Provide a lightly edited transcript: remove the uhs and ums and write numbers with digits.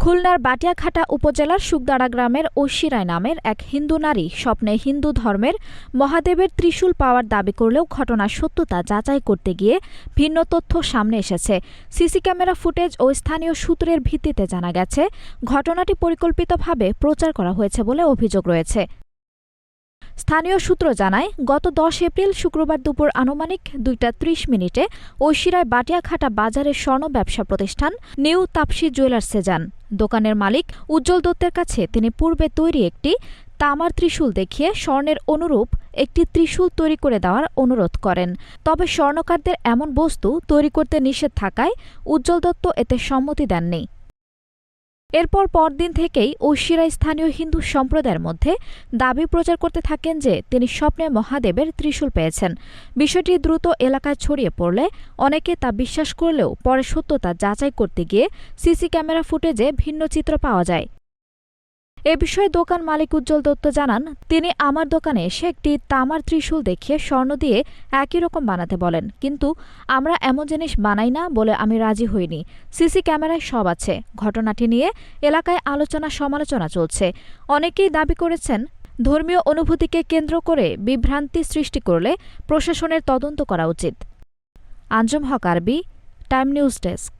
খুলনার বাটিয়াঘাটা উপজেলার শুকদাড়া গ্রামের ঐশী রায় নামের এক হিন্দু নারী স্বপ্নে হিন্দু ধর্মের মহাদেবের ত্রিশূল পাওয়ার দাবি করলেও ঘটনার সত্যতা যাচাই করতে গিয়ে ভিন্ন তথ্য সামনে এসেছে। সিসি ক্যামেরা ফুটেজ ও স্থানীয় সূত্রের ভিত্তিতে জানা গেছে, ঘটনাটি পরিকল্পিতভাবে প্রচার করা হয়েছে বলে অভিযোগ রয়েছে। স্থানীয় সূত্র জানায়, গত 10 এপ্রিল শুক্রবার দুপুর আনুমানিক 2:30 ঐশী রায় বাটিয়াঘাটা বাজারের স্বর্ণ ব্যবসা প্রতিষ্ঠান নিউ তাপসী জুয়েলার্সে যান। দোকানের মালিক উজ্জ্বল দত্তের কাছে তিনি পূর্বে তৈরি একটি তামার ত্রিশূল দেখিয়ে স্বর্ণের অনুরূপ একটি ত্রিশূল তৈরি করে দেওয়ার অনুরোধ করেন। তবে স্বর্ণকারদের এমন বস্তু তৈরি করতে নিষেধ থাকায় উজ্জ্বল দত্ত এতে সম্মতি দেননি। এরপর পরদিন থেকেই ঐশী রায় স্থানীয় হিন্দু সম্প্রদায়ের মধ্যে দাবি প্রচার করতে থাকেন যে তিনি স্বপ্নে মহাদেবের ত্রিশূল পেয়েছেন। বিষয়টি দ্রুত এলাকায় ছড়িয়ে পড়লে অনেকে তা বিশ্বাস করলেও পরে সত্যতা যাচাই করতে গিয়ে সিসি ক্যামেরা ফুটেজে ভিন্ন চিত্র পাওয়া যায়। এ বিষয়ে দোকান মালিক উজ্জ্বল দত্ত জানান, তিনি আমার দোকানে এসে একটি তামার ত্রিশূল দেখিয়ে স্বর্ণ দিয়ে একই রকম বানাতে বলেন, কিন্তু আমরা এমন জিনিস বানাই না বলে আমি রাজি হইনি। সিসি ক্যামেরায় সব আছে। ঘটনাটি নিয়ে এলাকায় আলোচনা সমালোচনা চলছে। অনেকেই দাবি করেছেন, ধর্মীয় অনুভূতিকে কেন্দ্র করে বিভ্রান্তি সৃষ্টি করলে প্রশাসনের তদন্ত করা উচিত। আঞ্জুম হক আরবি, টাইম নিউজ ডেস্ক।